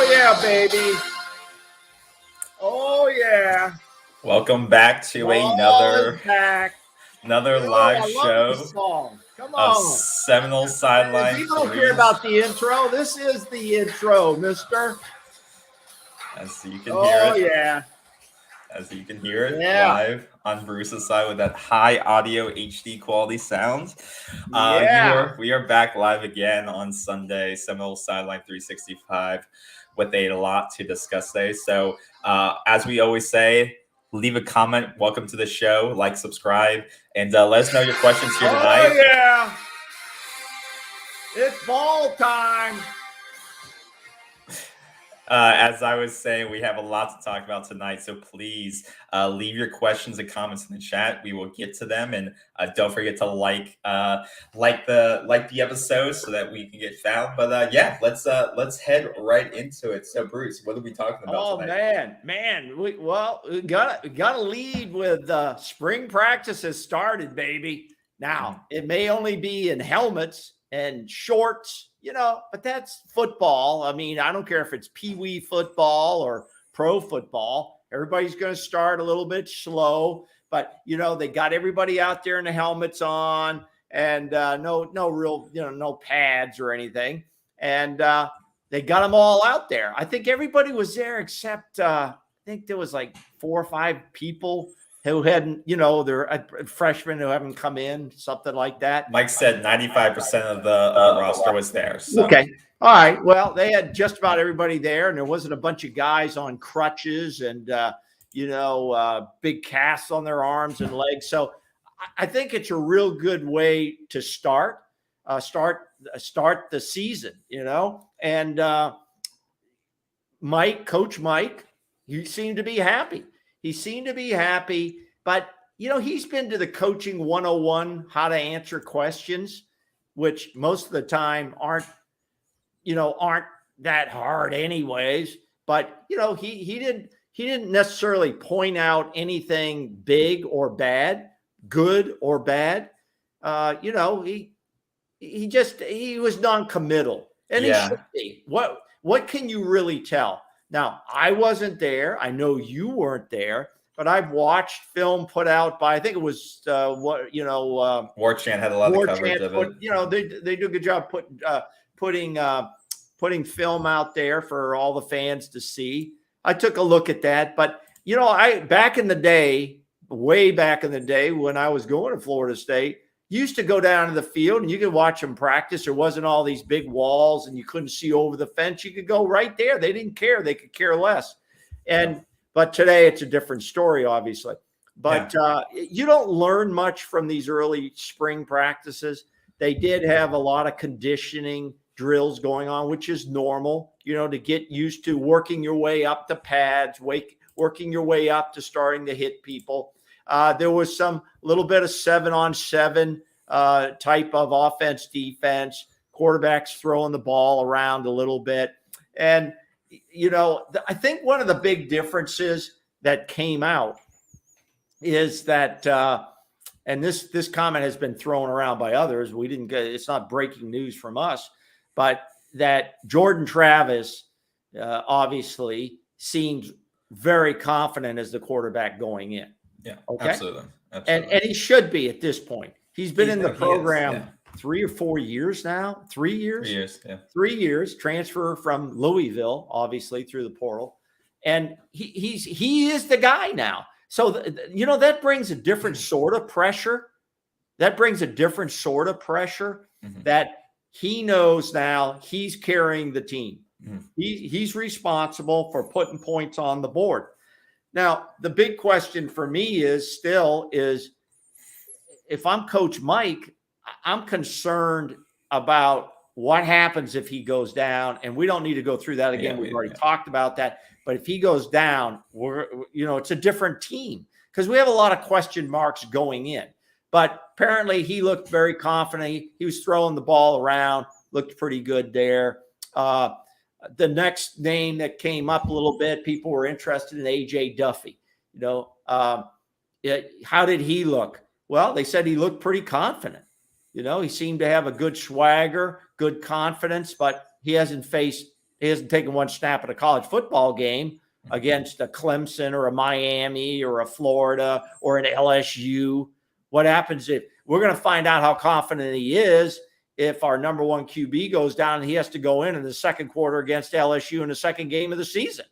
Oh, yeah, baby. Oh, yeah. Welcome back to another live show Come of on. Seminoles Sideline. People don't care about the intro. This is the intro, mister. As you can hear it. Yeah. As you can hear it live on Bruce's side with that high audio HD quality sound. We are back live again on Sunday, Seminoles Sideline 365, with a lot to discuss today. So as we always say, leave a comment. Welcome to the show. Like, subscribe, and let us know your questions here tonight. Oh, yeah. It's ball time. As I was saying, we have a lot to talk about tonight, so please leave your questions and comments in the chat. We will get to them, and don't forget to like the episode so that we can get found. But let's head right into it. So, Bruce, what are we talking about tonight? Man, we gotta lead with spring practice has started, baby. Now it may only be in helmets and shorts, but that's football. I mean, I don't care if it's peewee football or pro football. Everybody's going to start a little bit slow, but they got everybody out there in the helmets on, and no real, no pads or anything, and they got them all out there. I think everybody was there except I think there was like 4 or 5 people who hadn't, they're freshmen who haven't come in, something like that. Mike said 95% of the roster was there. So. Okay. All right. Well, they had just about everybody there, and there wasn't a bunch of guys on crutches and, big casts on their arms and legs. So I think it's a real good way to start the season, and Coach Mike, he seemed to be happy. But, he's been to the coaching 101, how to answer questions, which most of the time aren't that hard anyways. But, he didn't necessarily point out anything big or bad, good or bad. He was non-committal, and he should be. What can you really tell? Now, I wasn't there. I know you weren't there, but I've watched film put out by, I think it was War Chant had a lot of coverage of it. They do a good job putting film out there for all the fans to see. I took a look at that, but back in the day, way back in the day when I was going to Florida State, used to go down to the field and you could watch them practice. There wasn't all these big walls and you couldn't see over the fence. You could go right there. They didn't care. They could care less. But today it's a different story, obviously. But you don't learn much from these early spring practices. They did have a lot of conditioning drills going on, which is normal, to get used to working your way up the pads, working your way up to starting to hit people. There was some little bit of 7-on-7 type of offense, defense, quarterbacks throwing the ball around a little bit. And, I think one of the big differences that came out is that, and this comment has been thrown around by others. It's not breaking news from us, but that Jordan Travis obviously seems very confident as the quarterback going in. Yeah, okay? Absolutely. And he should be at this point. He's been in the program 3 or 4 years now. 3 years? 3 years, yeah. 3 years, transfer from Louisville, obviously, through the portal. And he is the guy now. So, that brings a different sort of pressure. That he knows now he's carrying the team. Mm-hmm. He's responsible for putting points on the board. Now, the big question for me is if I'm Coach Mike, I'm concerned about what happens if he goes down. And we don't need to go through that again. We've already talked about that. But if he goes down, it's a different team because we have a lot of question marks going in. But apparently he looked very confident. He was throwing the ball around, looked pretty good there. The next name that came up a little bit, people were interested in A.J. Duffy. How did he look? Well, they said he looked pretty confident. He seemed to have a good swagger, good confidence, but he hasn't faced He hasn't taken one snap at a college football game against a Clemson or a Miami or a Florida or an LSU. What happens if we're going to find out how confident he is if our number one QB goes down and he has to go in the second quarter against LSU in the second game of the season?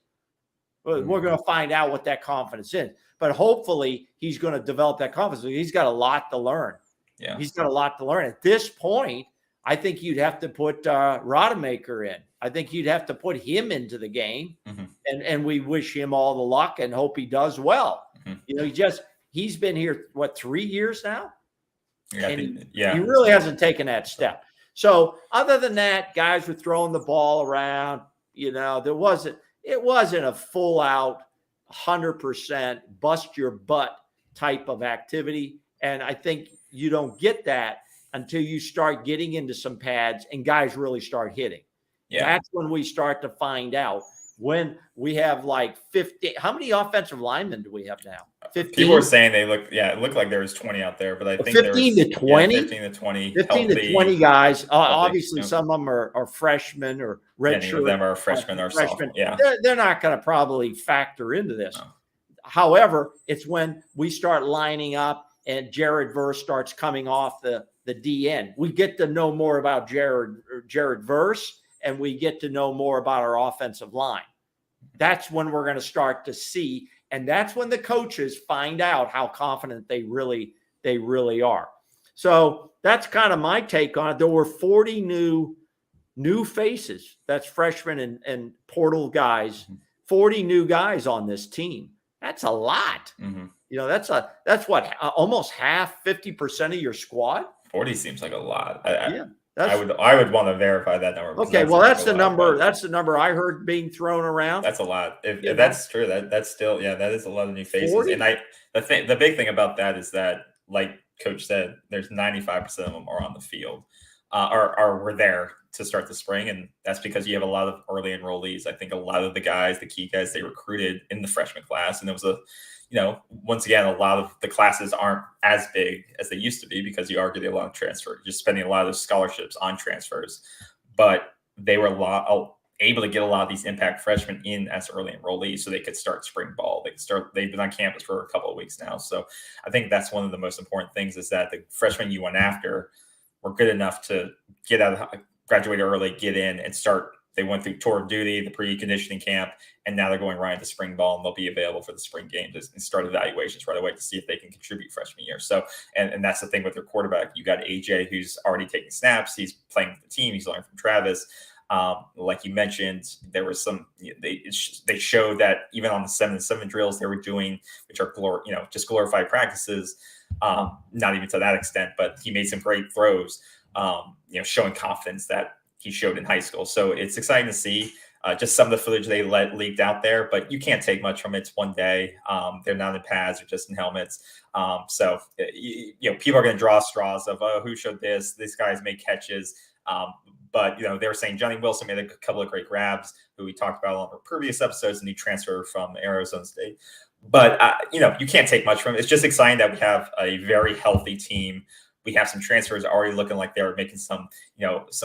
We're going to find out what that confidence is. But hopefully he's going to develop that confidence. He's got a lot to learn. Yeah. He's got a lot to learn. At this point, I think you'd have to put Rodemaker in. I think you'd have to put him into the game. And we wish him all the luck and hope he does well. You know, he's been here, 3 years now? Yeah, and he really hasn't taken that step. So other than that, guys were throwing the ball around. You know, it wasn't a full out 100% bust your butt type of activity. And I think you don't get that until you start getting into some pads and guys really start hitting. Yeah. That's when we start to find out. When we have like 50, how many offensive linemen do we have now? 15? People were saying it looked like there was 20 out there, but I think 15 to 20? 15 to 20. 15 to 20 guys. Obviously, some of them are freshmen or redshirt. Many of them are freshmen or sophomore. Yeah. They're not going to probably factor into this. No. However, it's when we start lining up and Jared Verse starts coming off the DN. We get to know more about Jared Verse, and we get to know more about our offensive line. That's when we're going to start to see, and that's when the coaches find out how confident they really are. So that's kind of my take on it. There were 40 new faces. That's freshmen and portal guys. 40 new guys on this team. That's a lot. You know, that's what, almost half, 50% of your squad. 40 seems like a lot. Yeah. I would want to verify that number. Okay, well, that's the number. That's the number I heard being thrown around. That's a lot. If that's true, that's still, that is a lot of new faces. 40? And the big thing about that is that, like Coach said, there's 95% of them are on the field, or were there to start the spring, and that's because you have a lot of early enrollees. I think a lot of the key guys they recruited in the freshman class, and there was once again, a lot of the classes aren't as big as they used to be because you are getting a lot of transfer, just spending a lot of those scholarships on transfers. But they were able to get a lot of these impact freshmen in as early enrollees so they could start spring ball. They've been on campus for a couple of weeks now. So I think that's one of the most important things is that the freshmen you went after were good enough to get out, graduate early, get in and start. They went through tour of duty, the pre-conditioning camp, and now they're going right into spring ball, and they'll be available for the spring games and start evaluations right away to see if they can contribute freshman year. So, and that's the thing with their quarterback. You got AJ, who's already taking snaps. He's playing with the team. He's learning from Travis. Like you mentioned, there was some. They showed that even on the 7-7 drills they were doing, which are just glorified practices. Not even to that extent, but he made some great throws. Showing confidence that he showed in high school. So it's exciting to see just some of the footage they leaked out there, but you can't take much from it. It's one day. They're not in pads, they're just in helmets. So people are going to draw straws of, who showed this? These guys make catches. But they were saying Johnny Wilson made a couple of great grabs, who we talked about on our previous episodes, and he transferred from Arizona State. But, you can't take much from it. It's just exciting that we have a very healthy team. We have some transfers already looking like they're making some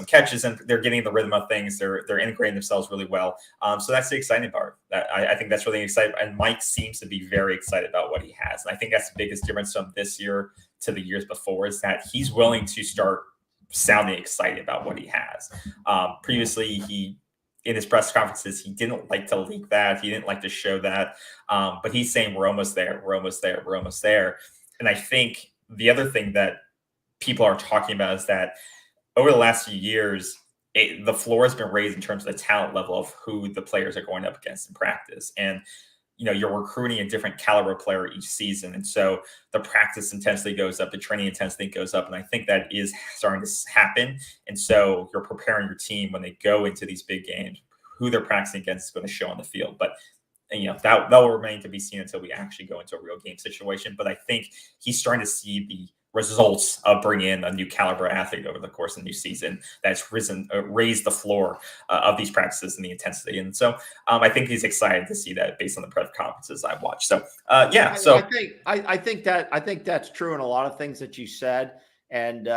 catches, and they're getting the rhythm of things. They're integrating themselves really well. So that's the exciting part. I think that's really exciting. And Mike seems to be very excited about what he has. And I think that's the biggest difference from this year to the years before is that he's willing to start sounding excited about what he has. Previously, in his press conferences, he didn't like to leak that. He didn't like to show that. But he's saying, we're almost there. We're almost there. We're almost there. And I think the other thing that people are talking about is that over the last few years, the floor has been raised in terms of the talent level of who the players are going up against in practice. And, you're recruiting a different caliber player each season. And so the practice intensity goes up, the training intensity goes up. And I think that is starting to happen. And so you're preparing your team when they go into these big games, who they're practicing against is going to show on the field. But that will remain to be seen until we actually go into a real game situation. But I think he's starting to see the results of bringing in a new caliber athlete over the course of the new season that's raised the floor of these practices and the intensity. And so I think he's excited to see that based on the press conferences I've watched. So I think that's true in a lot of things that you said, and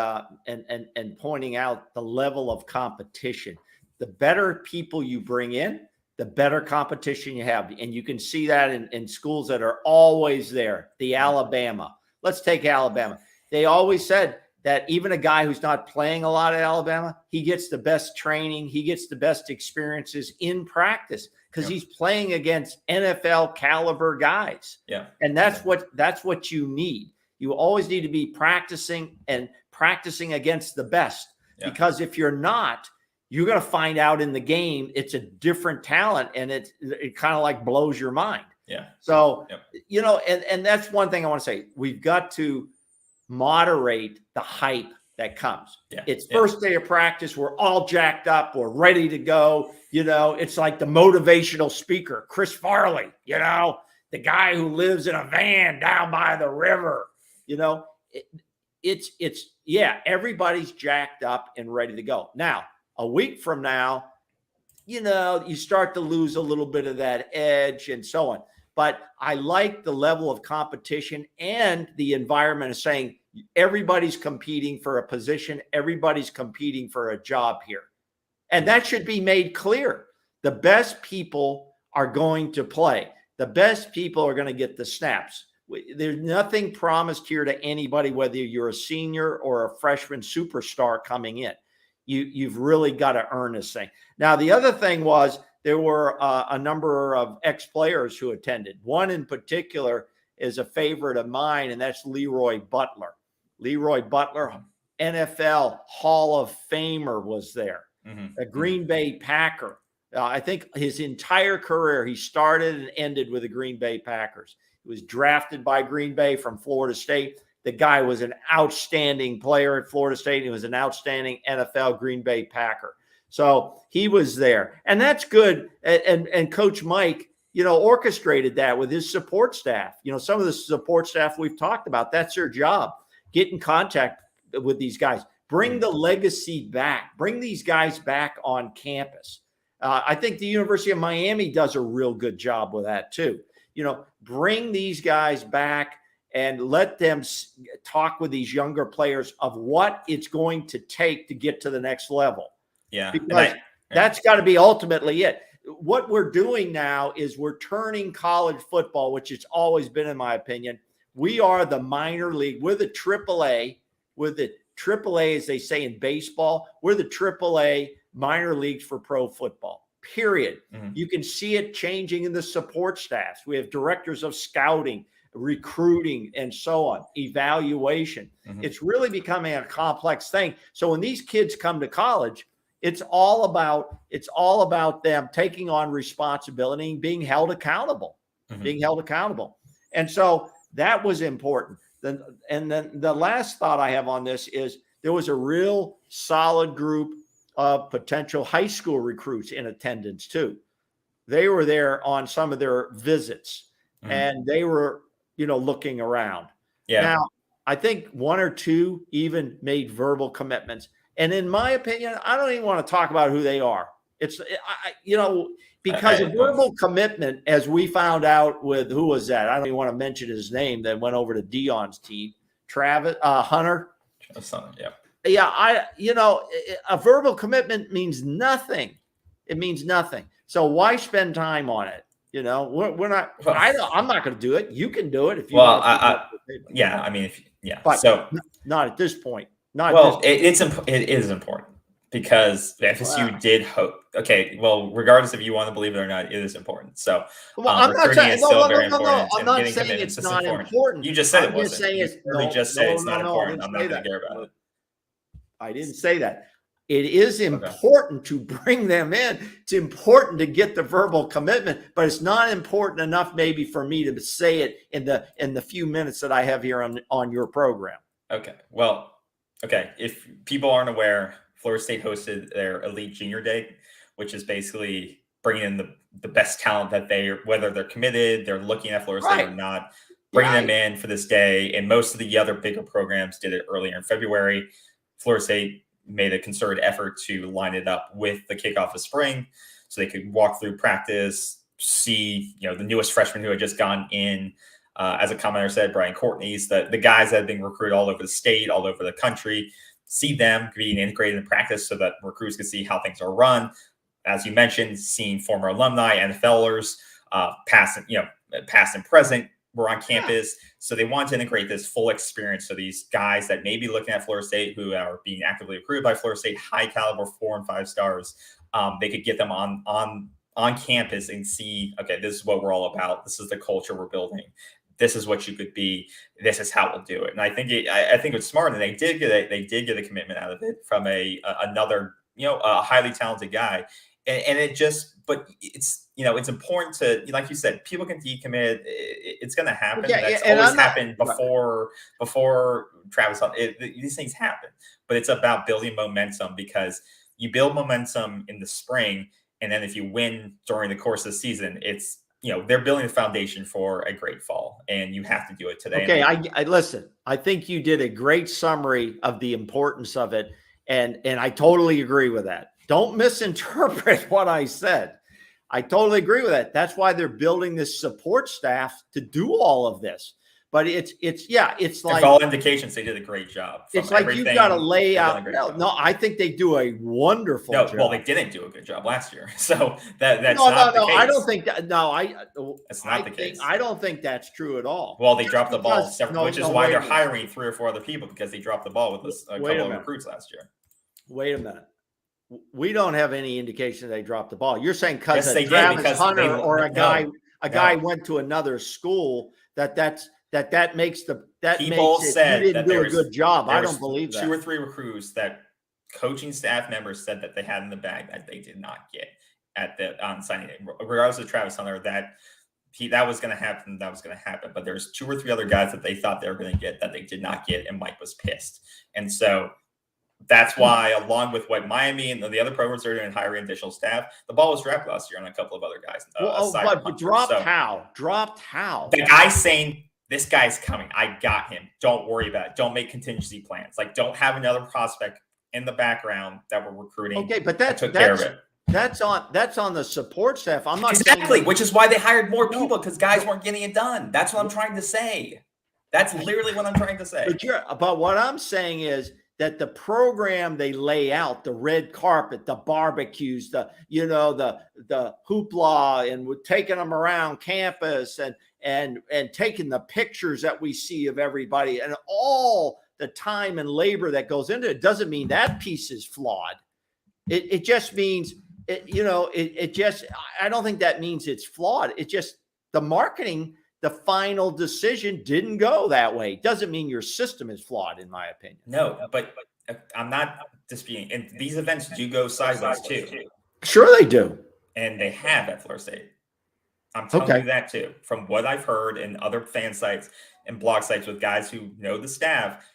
pointing out the level of competition. the better people you bring in, the better competition you have. And you can see that in schools that are always there. The Alabama. Let's take Alabama. They always said that even a guy who's not playing a lot at Alabama, he gets the best training, he gets the best experiences in practice because he's playing against NFL caliber guys. Yeah. And that's what you need. You always need to be practicing against the best, because if you're not, you're going to find out in the game it's a different talent, and it kind of like blows your mind. Yeah. So, and that's one thing I want to say. We've got to moderate the hype that comes. Yeah. It's first day of practice. We're all jacked up. We're ready to go. It's like the motivational speaker, Chris Farley, the guy who lives in a van down by the river. Everybody's jacked up and ready to go. Now, a week from now, you start to lose a little bit of that edge and so on. But I like the level of competition and the environment of saying everybody's competing for a position. Everybody's competing for a job here. And that should be made clear. The best people are going to play. The best people are going to get the snaps. There's nothing promised here to anybody, whether you're a senior or a freshman superstar coming in. You've really got to earn this thing. Now, the other thing was there were a number of ex-players who attended. One in particular is a favorite of mine, and that's Leroy Butler. Leroy Butler, NFL Hall of Famer, was there. A Green Bay Packer. I think his entire career, he started and ended with the Green Bay Packers. He was drafted by Green Bay from Florida State. The guy was an outstanding player at Florida State. He was an outstanding NFL Green Bay Packer. So he was there. And that's good. And Coach Mike, orchestrated that with his support staff. Some of the support staff we've talked about, that's their job. Get in contact with these guys. Bring the legacy back. Bring these guys back on campus. I think the University of Miami does a real good job with that too. Bring these guys back and let them talk with these younger players of what it's going to take to get to the next level. Yeah. Because that's got to be ultimately it. What we're doing now is we're turning college football, which it's always been, in my opinion. We are the minor league. We're the AAA. We're the AAA, as they say in baseball. We're the AAA minor leagues for pro football, period. You can see it changing in the support staffs. We have directors of scouting, recruiting, and so on, evaluation. It's really becoming a complex thing. So when these kids come to college, it's all about them taking on responsibility and being held accountable, And so that was important. And then the last thought I have on this is there was a real solid group of potential high school recruits in attendance too. They were there on some of their visits, and they were, looking around. Yeah. Now, I think one or two even made verbal commitments. And in my opinion, I don't even want to talk about who they are. It's, because a verbal commitment, as we found out with, who was that? I don't even want to mention his name, that went over to Dion's team, Travis Hunter. Yeah. Yeah. A verbal commitment means nothing. It means nothing. So why spend time on it? We're not, I'm not going to do it. You can do it if you want to. But so not at this point. It is important because the FSU did hope. Okay, well, regardless if you want to believe it or not, it is important. So, I'm not saying it's still very important. I'm not saying it's not important. You just said it wasn't. You just said it's not important. I'm not going to care about it. I didn't say that. It is important to bring them in. It's important to get the verbal commitment, but it's not important enough maybe for me to say it in the few minutes that I have here on your program. Okay. Well, okay. If people aren't aware, Florida State hosted their Elite Junior Day, which is basically bringing in the best talent that whether they're committed, they're looking at Florida State or not, bringing them in for this day. And most of the other bigger programs did it earlier in February. Florida State made a concerted effort to line it up with the kickoff of spring so they could walk through practice, see, the newest freshman who had just gone in. As a commenter said, Brian Courtney's, the guys that have been recruited all over the state, all over the country, see them being integrated in practice so that recruits can see how things are run. As you mentioned, seeing former alumni, NFLers, past and present, were on campus. So they want to integrate this full experience. So these guys that may be looking at Florida State, who are being actively recruited by Florida State, high caliber 4 and 5 stars, they could get them on campus and see, okay, this is what we're all about. This is the culture we're building. This is what you could be. This is how we'll do it. And I think it's smart, and they did get a commitment out of it from another a highly talented guy. And it just, but it's important to, like you said, people can decommit. It's going to happen. That's always happened before Travis. These things happen, but it's about building momentum, because you build momentum in the spring, and then if you win during the course of the season, it's, they're building a foundation for a great fall, and you have to do it today. Okay, I listen. I think you did a great summary of the importance of it, and I totally agree with that. Don't misinterpret what I said. I totally agree with that. That's why they're building this support staff to do all of this. But it's like, all indications they did a great job. It's like you've got to lay out. No, I think they do a wonderful job. Well, they didn't do a good job last year, so that's not the case. I don't think that. No, it's not the case. I don't think that's true at all. Well, they dropped the ball, which is why they're hiring 3 or 4 other people, because they dropped the ball with a couple of recruits last year. Wait a minute. We don't have any indication they dropped the ball. You're saying because Travis Hunter or a guy went to another school that makes people said you didn't do a good job. I don't believe that. 2 or 3 recruits that coaching staff members said that they had in the bag that they did not get at the signing day. Regardless of Travis Hunter, that was going to happen. That was going to happen. But there's 2 or 3 other guys that they thought they were going to get that they did not get, and Mike was pissed. And so that's why, along with what Miami and the other programs are doing, hiring additional staff, the ball was dropped last year on a couple of other guys. But dropped how? Dropped how? The guy saying, this guy's coming. I got him. Don't worry about it. Don't make contingency plans. Like, don't have another prospect in the background that we're recruiting. Okay, but took care of it. That's on the support staff. I'm not exactly, which is why they hired more people, because guys weren't getting it done. That's what I'm trying to say. That's literally what I'm trying to say. But what I'm saying is that the program they lay out, the red carpet, the barbecues, the hoopla, and we're taking them around campus and taking the pictures that we see of everybody, and all the time and labor that goes into it, doesn't mean that piece is flawed. It just means, I don't think that means it's flawed. It just, the marketing, the final decision didn't go that way. Doesn't mean your system is flawed, in my opinion. No, but I'm not disputing. And these events do go sideways too. Sure they do. And they have at Florida State. I'm telling you that too. From what I've heard in other fan sites and blog sites with guys who know the staff,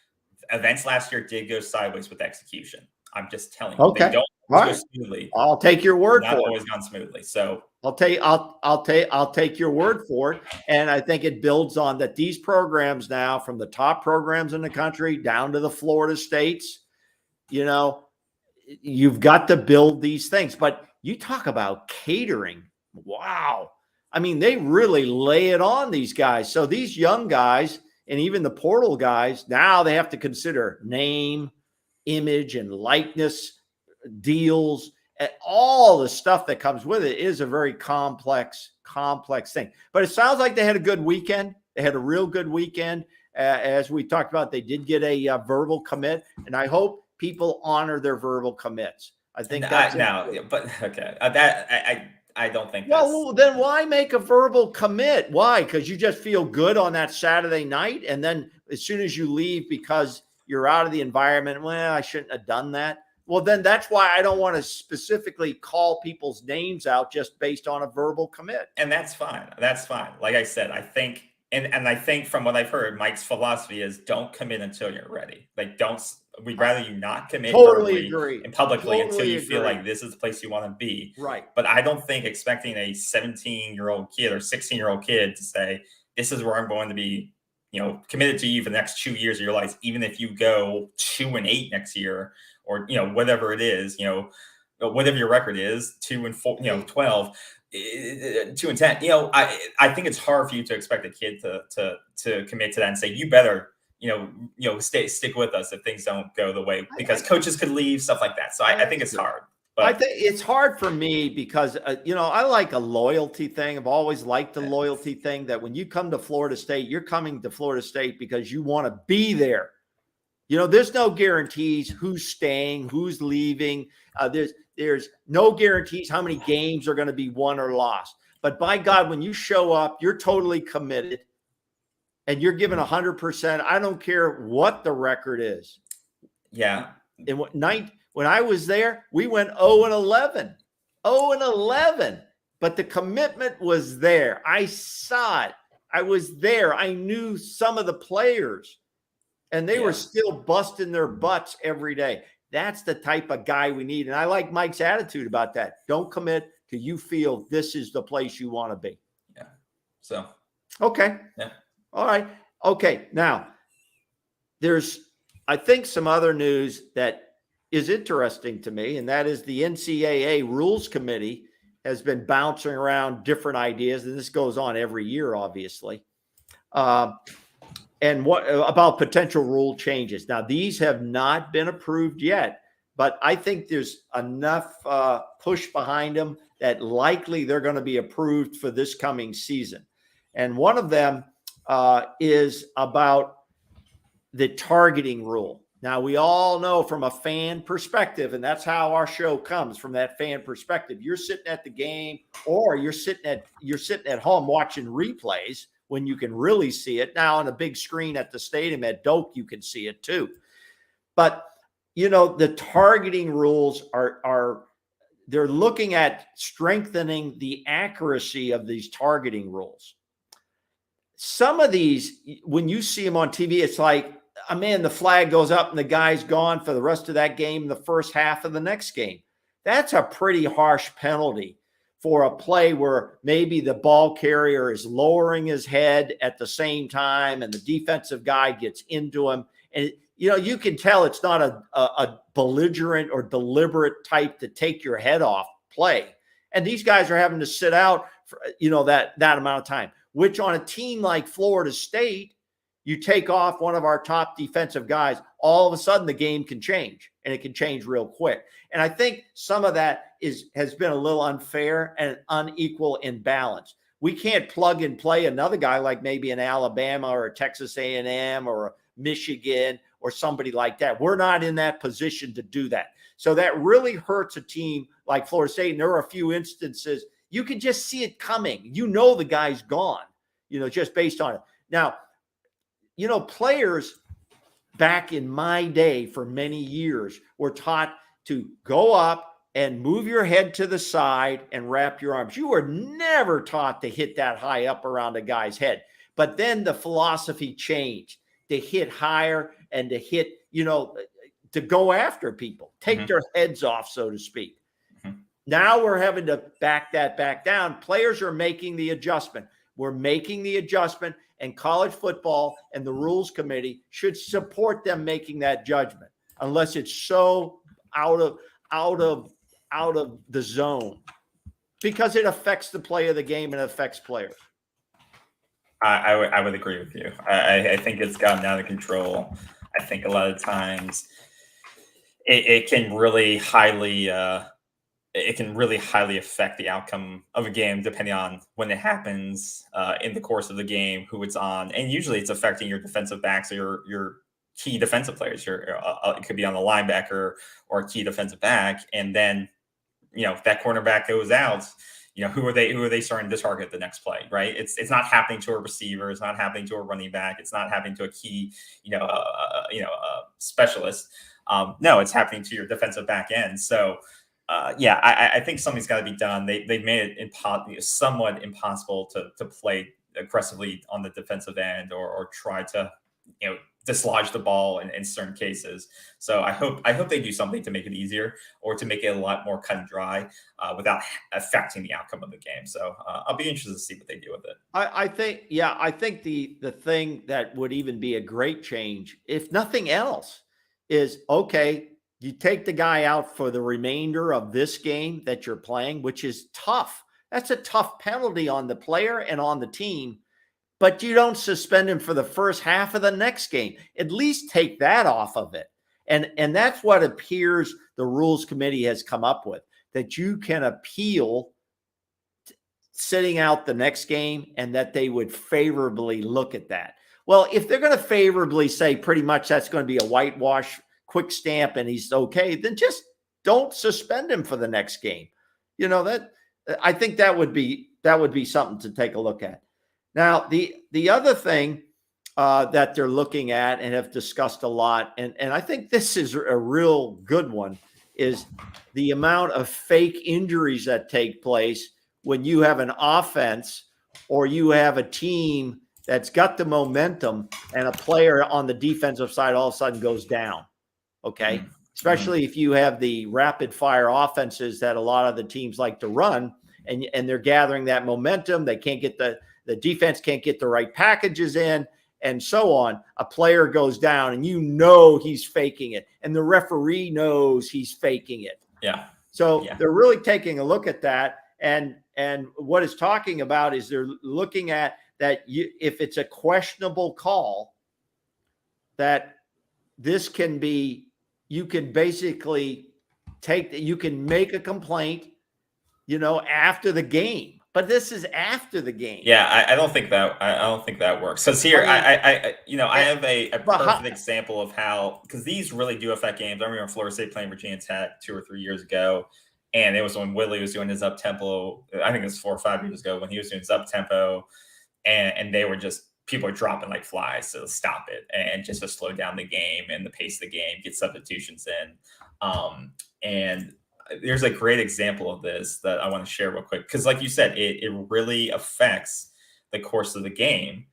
events last year did go sideways with execution. I'm just telling you. Okay. They don't go smoothly. I'll take your word for it. Not always gone smoothly. So I'll take your word for it. And I think it builds on that. These programs now, from the top programs in the country down to the Florida States, you've got to build these things. But you talk about catering. Wow. I mean, they really lay it on these guys. So these young guys and even the portal guys, now they have to consider name, image, and likeness deals, and all the stuff that comes with it is a very complex thing. But it sounds like they had a good weekend. They had a real good weekend. As we talked about, they did get a verbal commit, and I hope people honor their verbal commits. I think that's I don't think. Well, then why make a verbal commit? Why? Because you just feel good on that Saturday night, and then as soon as you leave because you're out of the environment, well, I shouldn't have done that. Well, then that's why I don't want to specifically call people's names out just based on a verbal commit. And that's fine. That's fine. Like I said, I think, and I think from what I've heard, Mike's philosophy is don't commit until you're ready. Like, we'd rather you not commit totally agree. And publicly until you feel like this is the place you want to be. Right. But I don't think expecting a 17-year-old kid or 16-year-old kid to say, this is where I'm going to be, committed to you for the next 2 years of your life, even if you go 2-8 next year, or, whatever it is, whatever your record is, 2-4, 12, 2-10, I think it's hard for you to expect a kid to commit to that and say, you better, stick with us if things don't go the way, because coaches could leave, stuff like that. So I think it's hard. But I think it's hard for me because, I like a loyalty thing. I've always liked the loyalty thing, that when you come to Florida State, you're coming to Florida State because you want to be there. There's no guarantees who's staying, who's leaving. There's no guarantees how many games are going to be won or lost. But by God, when you show up, you're totally committed and you're given 100%. I don't care what the record is. Yeah. And when I was there, we went 0-11, 0-11, but the commitment was there. I saw it. I was there. I knew some of the players, and they were still busting their butts every day. That's the type of guy we need. And I like Mike's attitude about that. Don't commit till you feel this is the place you want to be. Yeah. So. Okay. Yeah. All right. Okay. Now, there's, I think, some other news that is interesting to me, and that is the NCAA Rules Committee has been bouncing around different ideas, and this goes on every year, obviously. And what about potential rule changes? Now, these have not been approved yet, but I think there's enough push behind them that likely they're going to be approved for this coming season. And one of them is about the targeting rule. Now, we all know from a fan perspective, and that's how our show comes, from that fan perspective. You're sitting at the game, or you're sitting at home watching replays when you can really see it. Now, on a big screen at the stadium at Doak, you can see it too. But the targeting rules they're looking at strengthening the accuracy of these targeting rules. Some of these, when you see them on TV, it's like, the flag goes up and the guy's gone for the rest of that game, the first half of the next game. That's a pretty harsh penalty for a play where maybe the ball carrier is lowering his head at the same time and the defensive guy gets into him. And, you can tell it's not a belligerent or deliberate type to take your head off play. And these guys are having to sit out for, that amount of time, which on a team like Florida State, you take off one of our top defensive guys, all of a sudden the game can change, and it can change real quick. And I think some of that has been a little unfair and unequal in balance. We can't plug and play another guy like maybe an Alabama or a Texas A&M or a Michigan or somebody like that. We're not in that position to do that. So that really hurts a team like Florida State. And there are a few instances you can just see it coming. The guy's gone, just based on it. Now, players back in my day for many years were taught to go up and move your head to the side and wrap your arms. You were never taught to hit that high up around a guy's head. But then the philosophy changed to hit higher and to hit, to go after people, take their heads off, so to speak. Now we're having to back that back down. Players are making the adjustment. We're making the adjustment. And college football and the rules committee should support them making that judgment, unless it's so out of the zone, because it affects the play of the game and it affects players. I would agree with you. I think it's gotten out of control. I think a lot of times it can really highly affect the outcome of a game, depending on when it happens in the course of the game, who it's on. And usually it's affecting your defensive backs or your key defensive players. It could be on the linebacker or a key defensive back. And then, if that cornerback goes out, who are they starting to target the next play, right? It's not happening to a receiver. It's not happening to a running back. It's not happening to a key, specialist. No, it's happening to your defensive back end. So, I think something's got to be done. They've made it somewhat impossible to play aggressively on the defensive end or try to dislodge the ball in certain cases. So I hope they do something to make it easier or to make it a lot more cut and dry without affecting the outcome of the game. So I'll be interested to see what they do with it. I think the thing that would even be a great change, if nothing else, is okay. You take the guy out for the remainder of this game that you're playing, which is tough. That's a tough penalty on the player and on the team. but you don't suspend him for the first half of the next game. At least take that off of it. And that's what appears the Rules Committee has come up with, that you can appeal sitting out the next game and that they would favorably look at that. Well, if they're going to favorably say pretty much that's going to be a whitewash, quick stamp, and he's okay, then just don't suspend him for the next game. You know, that I think that would be something to take a look at. Now, the other thing that they're looking at and have discussed a lot, and I think this is a real good one, is the amount of fake injuries that take place when you have an offense or you have a team that's got the momentum and a player on the defensive side all of a sudden goes down. Okay. Mm-hmm. Especially if you have the rapid fire offenses that a lot of the teams like to run, and they're gathering that momentum. They can't get the defense can't get the right packages in and so on. A player goes down and you know he's faking it, and the referee knows he's faking it. Yeah. So they're really taking a look at that. And what it's talking about is they're looking at that if it's a questionable call, that this can be, you can basically you can make a complaint, you know, after the game. But this is after the game. Yeah, I don't think that works. Because here, I have a perfect example of how, because these really do affect games. I remember Florida State playing Virginia Tech 2 or 3 years ago, and it was when Willie was doing his up tempo. I think it was 4 or 5 years ago when he was doing his up tempo, and they were just, people are dropping like flies to stop it and just to slow down the game and the pace of the game, get substitutions in. And there's a great example of this that I want to share real quick, because like you said, it really affects the course of the game.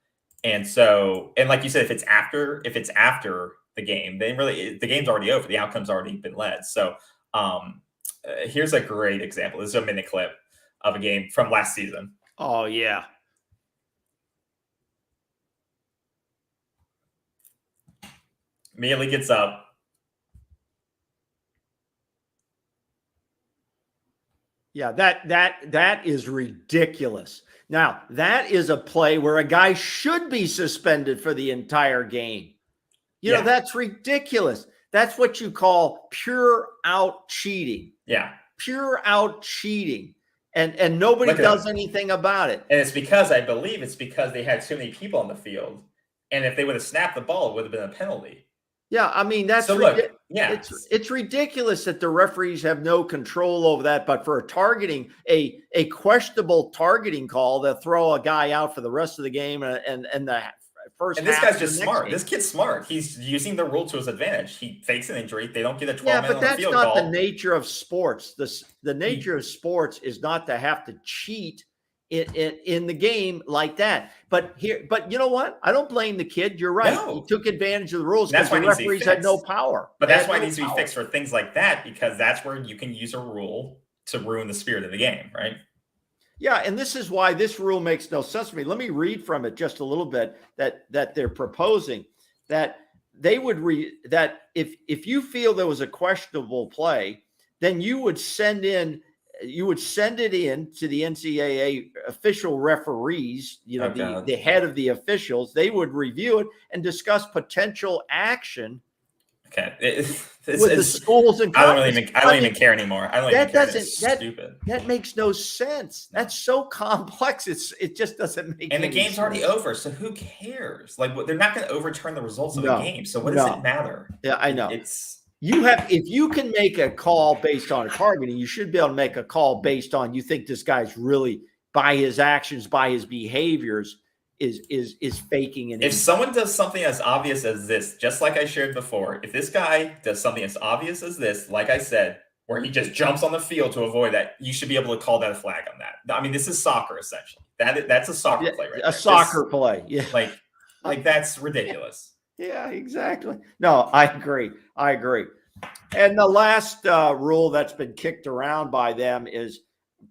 And so, and like you said, if it's after the game, then really the game's already over. The outcome's already been led. So here's a great example. This is a minute clip of a game from last season. Oh, yeah. Immediately gets up. Yeah, that is ridiculous. Now, that is a play where a guy should be suspended for the entire game. You know, that's ridiculous. That's what you call pure out cheating. Yeah. Pure out cheating. And nobody does anything about it. And it's because, I believe it's because they had too many people on the field. And if they would have snapped the ball, it would have been a penalty. Yeah, I mean, that's so look, yeah. It's ridiculous that the referees have no control over that. But for a questionable targeting call, they'll throw a guy out for the rest of the game and the first. And this guy's just smart. This kid's smart. He's using the rule to his advantage. He fakes an injury. They don't get a 12-man on the field goal. But that's not call. the nature of sports. The nature of sports is not to have to cheat in the game like that. But you know what? I don't blame the kid. You're right. No. He took advantage of the rules because the referees had no power. But that's why it needs to be fixed for things like that, because that's where you can use a rule to ruin the spirit of the game, right? Yeah, and this is why this rule makes no sense to me. Let me read from it just a little bit that they're proposing, that they would that if you feel there was a questionable play, then you would send it in to the NCAA official referees, you know, the head of the officials. They would review it and discuss potential action. Okay, with the schools and I don't even care anymore. I don't even care. It's stupid. That makes no sense. That's so complex. It just doesn't make. And the game's already over, so who cares? Like, they're not going to overturn the results of the game. So what does it matter? Yeah, I know. If you can make a call based on targeting, you should be able to make a call based on, you think this guy's really, by his actions, by his behaviors, is faking it. If someone does something as obvious as this, just like I shared before, if this guy does something as obvious as this, like I said, where he just jumps on the field to avoid that, you should be able to call that a flag on that. I mean, this is soccer essentially. That's a soccer play, right? A soccer play, yeah. Like that's ridiculous. Yeah, exactly. No, I agree. And the last rule that's been kicked around by them is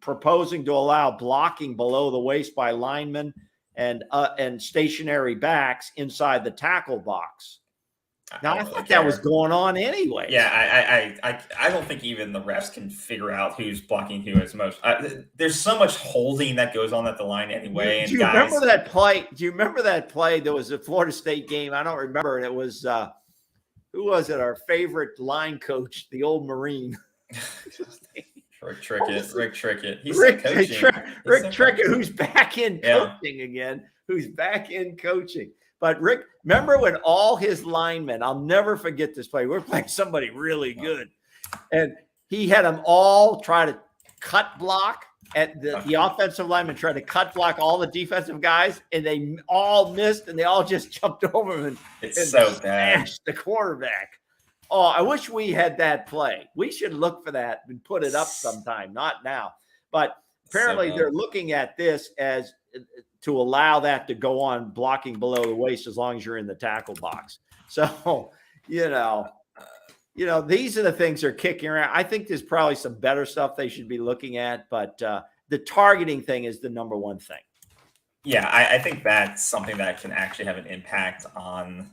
proposing to allow blocking below the waist by linemen and stationary backs inside the tackle box. Now, I thought that was going on anyway. Yeah, I don't think even the refs can figure out who's blocking who as most. There's so much holding that goes on at the line anyway. Do you remember that play? Do you remember that play? There was a Florida State game. I don't remember. And it was, who was it? Our favorite line coach, the old Marine. Rick Trickett. He's Rick coaching. Trickett, who's back in coaching again. Who's back in coaching. But Rick, remember when all his linemen, I'll never forget this play. We're playing somebody really good. And he had them all try to cut block at the offensive lineman, try to cut block all the defensive guys, and they all missed, and they all just jumped over him and smashed the quarterback. Oh, I wish we had that play. We should look for that and put it up sometime, not now. But apparently they're looking at this as to allow that to go on blocking below the waist as long as you're in the tackle box. So, these are the things they're kicking around. I think there's probably some better stuff they should be looking at, but the targeting thing is the number one thing. Yeah, I think that's something that can actually have an impact on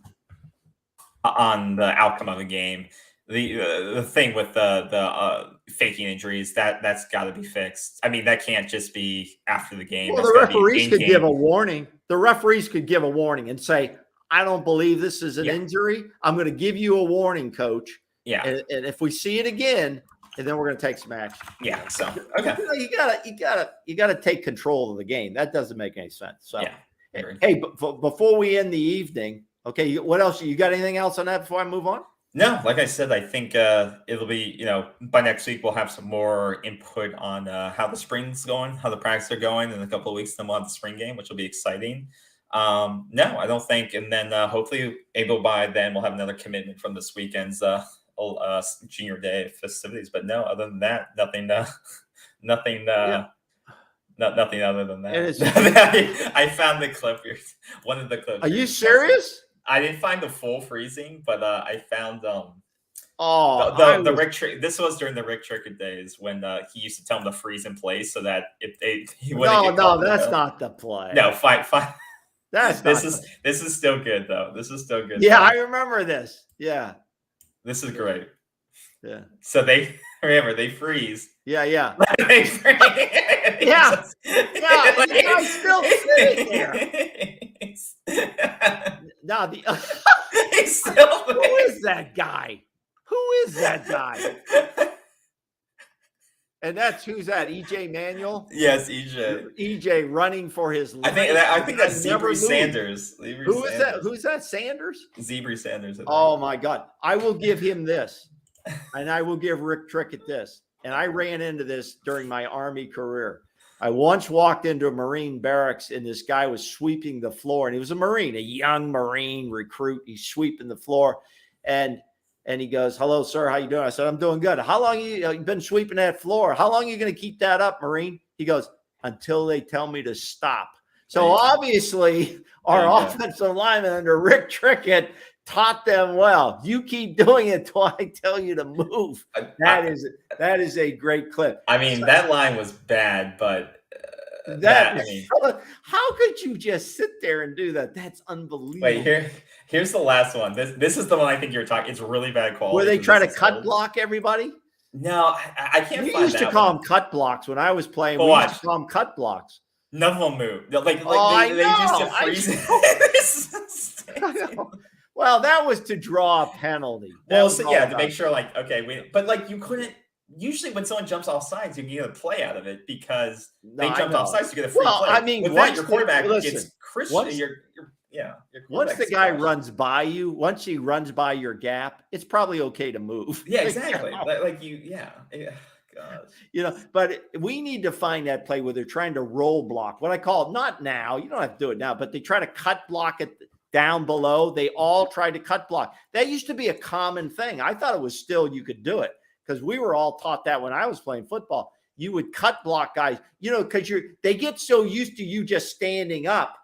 the outcome of the game. The thing with the faking injuries, that's got to be fixed. I mean, that can't just be after the game. Well, the referees could give a warning. The referees could give a warning and say, I don't believe this is an injury. I'm going to give you a warning, coach. Yeah. And if we see it again, and then we're going to take some action. Yeah. So, okay. You gotta take control of the game. That doesn't make any sense. So, hey, before we end the evening, okay, what else? You got anything else on that before I move on? No, like I said, I think it'll be, by next week, we'll have some more input on how the spring's going, how the practice are going. In a couple of weeks, then we'll have the spring game, which will be exciting. No, I don't think. And then hopefully able by then we'll have another commitment from this weekend's junior day festivities. But no, other than that, nothing other than that. I found the clip here. One of the clips. Are you serious? I didn't find the full freezing, but I found the Rick Trickett. This was during the Rick Trickett days when he used to tell them to freeze in place so that he wouldn't. No, that's not the play. No, fine. This is still good though. This is still good. Yeah, I remember this. Yeah, this is great. Yeah. So they freeze. Yeah. They freeze. Yeah. I'm still sitting there. No, he's still who is that guy? Who is that guy? And who's that? EJ Manuel? Yes, EJ. EJ running for his life. I think that's Zebra Sanders. Who is that? Who's that? Sanders? Zebra Sanders. Oh my God. I will give him this. And I will give Rick Trickett this. And I ran into this during my Army career. I once walked into a Marine barracks and this guy was sweeping the floor, and he was a Marine, a young Marine recruit. He's sweeping the floor, and he goes, "Hello, sir. How you doing?" I said, "I'm doing good." "How long you been sweeping that floor? How long are you going to keep that up, Marine?" He goes, "Until they tell me to stop." So obviously our offensive lineman under Rick Trickett taught them well. You keep doing it till I tell you to move. That is a great clip. I mean, that line was bad, but how could you just sit there and do that? That's unbelievable. Wait, here's the last one. This is the one I think you're talking. It's really bad quality. Where they try to cut block everybody? No, I can't. We used to call them cut blocks when I was playing. We used to call them cut blocks. None of them moved. They just freeze. Well, that was to draw a penalty. To make sure, you couldn't. Usually, when someone jumps off sides, you can get a play out of it because they jumped off sides. You get a free play. I mean, your quarterback gets Christian. Once the guy runs by you, once he runs by your gap, it's probably okay to move. Yeah, exactly. God. But we need to find that play where they're trying to roll block. What I call it, not now. You don't have to do it now, but they try to cut block it down below. They all tried to cut block. That used to be a common thing. I thought it was still you could do it because we were all taught that when I was playing football. You would cut block guys, because they get so used to you just standing up,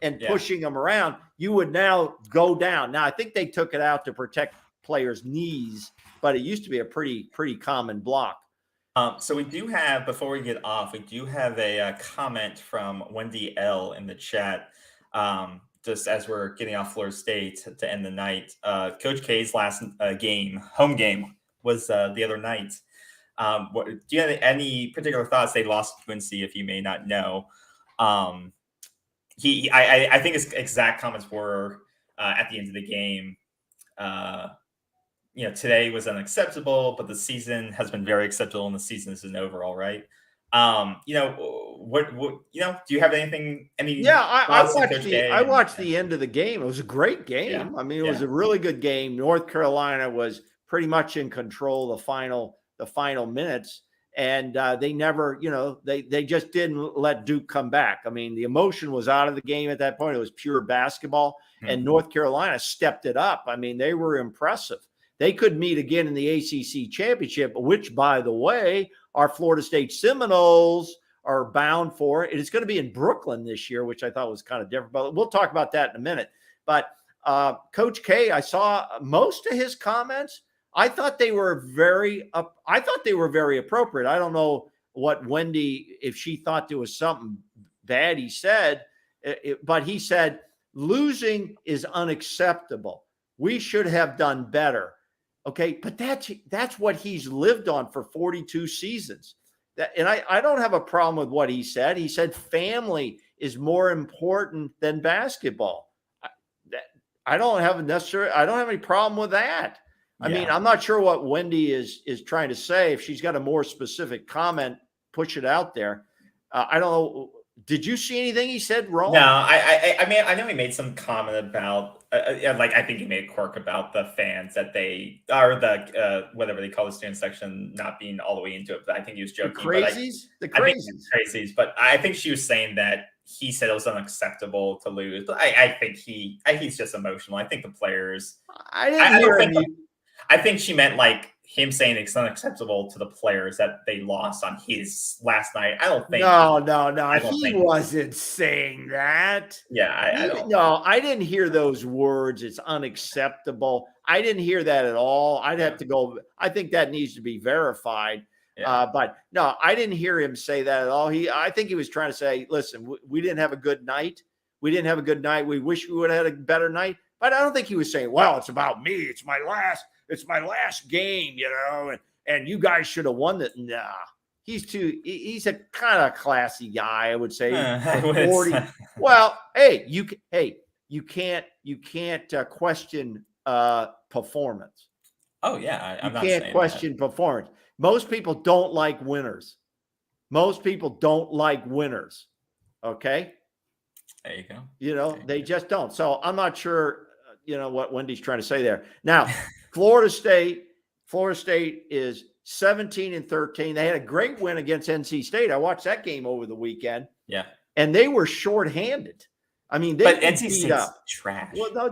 and pushing them around. You would now go down. Now I think they took it out to protect players' knees, but it used to be a pretty common block. So we do have, before we get off, we do have a comment from Wendy L in the chat. just as we're getting off Florida State to end the night, Coach K's last home game was the other night. Do you have any particular thoughts? They lost to Quincy, if you may not know. I think his exact comments were at the end of the game. Today was unacceptable, but the season has been very acceptable, and the season isn't over. All right. Do you have anything? I watched the end of the game. It was a great game. Yeah. I mean, it was a really good game. North Carolina was pretty much in control of the final minutes, and they never, they just didn't let Duke come back. I mean, the emotion was out of the game at that point. It was pure basketball, and North Carolina stepped it up. I mean, they were impressive. They could meet again in the ACC championship, which, by the way, our Florida State Seminoles are bound for. It is going to be in Brooklyn this year, which I thought was kind of different, but we'll talk about that in a minute. But Coach K, I saw most of his comments. I thought they were very appropriate. I don't know what Wendy, if she thought there was something bad he said, but he said, losing is unacceptable. We should have done better. Okay, but that's what he's lived on for 42 seasons. And I don't have a problem with what he said. He said family is more important than basketball. I don't have any problem with that. I mean, I'm not sure what Wendy is trying to say. If she's got a more specific comment, push it out there. I don't know. Did you see anything he said wrong? No, I mean, I know he made some comment about, I think he made a quirk about the fans that they are whatever they call the student section not being all the way into it. But I think he was joking. The crazies. But I think she was saying that he said it was unacceptable to lose. But I think he's just emotional. I think the players. I think she meant like him saying it's unacceptable to the players that they lost on his last night. I don't think. No. He wasn't saying that. Yeah, I didn't hear those words. It's unacceptable. I didn't hear that at all. I'd have to go. I think that needs to be verified. Yeah. But no, I didn't hear him say that at all. I think he was trying to say, listen, we didn't have a good night. We didn't have a good night. We wish we would have had a better night. But I don't think he was saying, well, it's about me. It's my last game, and you guys should have won it. Nah, he's a kind of classy guy, I would say. 40. Well, you can't question performance. Oh yeah, you can't question performance. Most people don't like winners. Okay. There you go. They just don't. So I'm not sure, what Wendy's trying to say there. Now, Florida State is 17-13. They had a great win against NC State. I watched that game over the weekend. Yeah. And they were shorthanded. I mean, but NC State's trash. Well, no,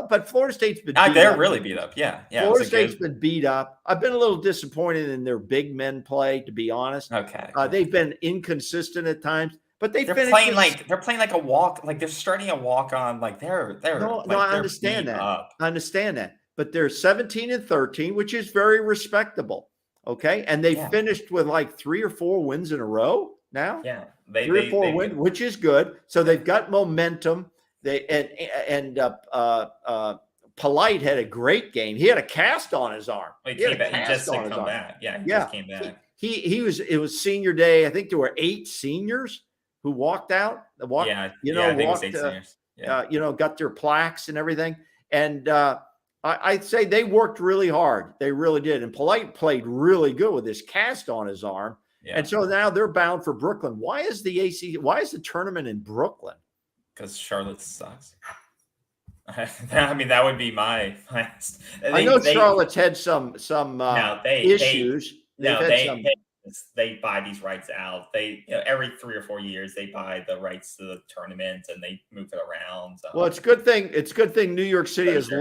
but Florida State's been beat they're up. really beat up. Yeah. Florida State's been beat up. I've been a little disappointed in their big men play, to be honest. Okay. They've been inconsistent at times. But they're playing like a walk, like they're starting a walk on, like they're. I understand that. I understand that, but they're 17-13, which is very respectable. Okay, and they finished with like 3 or 4 wins in a row now. Yeah, 3 or 4 wins, which is good. So they've got momentum. Polite had a great game. He had a cast on his arm. He just come back. Yeah, he just came back. It was senior day. I think there were 8 seniors who walked out. I think it was 8 seniors. Got their plaques and everything. And I'd say they worked really hard. They really did. And Polite played really good with this cast on his arm. Yeah. And so now they're bound for Brooklyn. Why is the tournament in Brooklyn? Because Charlotte sucks. I mean, that would be my last. I know Charlotte's had some issues. They buy these rights out. They every 3 or 4 years they buy the rights to the tournament and they move it around. Well, it's a good thing. It's a good thing New York City has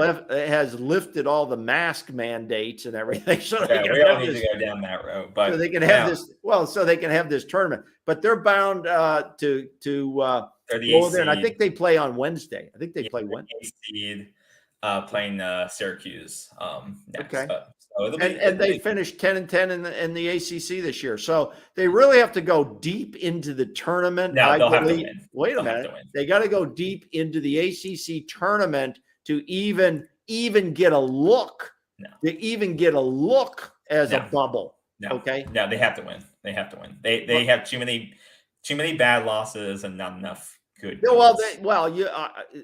lifted all the mask mandates and everything. So we don't need to go down that road. But so they can have this. Well, so they can have this tournament. But they're bound to go there. And I think they play on Wednesday. I think they play Wednesday. Playing Syracuse next. Okay. So and they finished 10-10 in the ACC this year. So they really have to go deep into the tournament. No, they'll have to win. Wait a minute. They got to go deep into the ACC tournament to even get a look. No. To even get a look as a bubble. No. Okay. No, they have to win. They have to win. They have too many bad losses and not enough good.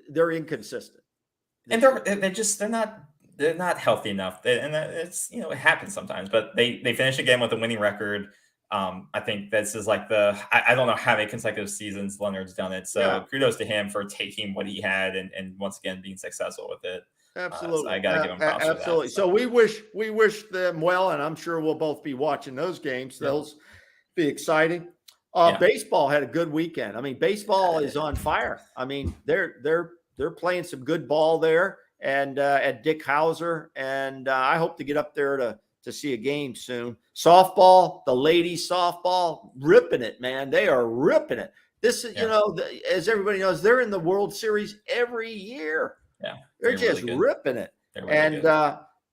They're inconsistent. And they're not healthy enough. And it's, it happens sometimes, but they finish again with a winning record. I think this is like I don't know how many consecutive seasons Leonard's done it. So kudos to him for taking what he had and once again being successful with it. Absolutely. So I got to give him props for that. Absolutely. So we wish them well, and I'm sure we'll both be watching those games. Those be exciting. Baseball had a good weekend. I mean, baseball is on fire. I mean, they're playing some good ball there and at Dick Hauser, and I hope to get up there to see a game soon. Softball, the ladies softball, ripping it, man. They are ripping it. This is, as everybody knows, they're in the World Series every year. Yeah, they're just really ripping it.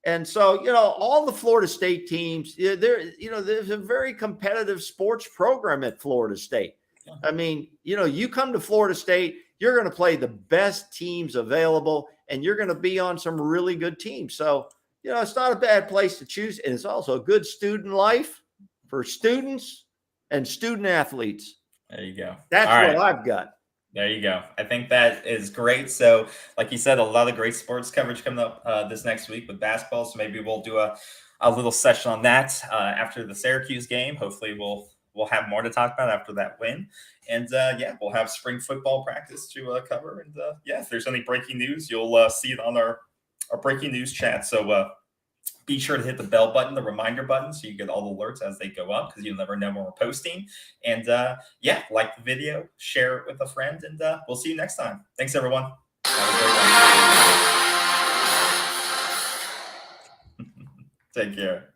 And so, all the Florida State teams, there's a very competitive sports program at Florida State. Yeah. I mean, you come to Florida State, you're going to play the best teams available, and you're going to be on some really good teams. So, it's not a bad place to choose. And it's also a good student life for students and student athletes. There you go. That's what I've got. There you go. I think that is great. So, like you said, a lot of great sports coverage coming up this next week with basketball. So maybe we'll do a little session on that after the Syracuse game. Hopefully, we'll have more to talk about after that win. And we'll have spring football practice to cover. And if there's any breaking news, you'll see it on our breaking news chat. So be sure to hit the bell button, the reminder button, so you get all the alerts as they go up, because you'll never know when we're posting. And like the video, share it with a friend, and we'll see you next time. Thanks, everyone. Have a great one. Take care.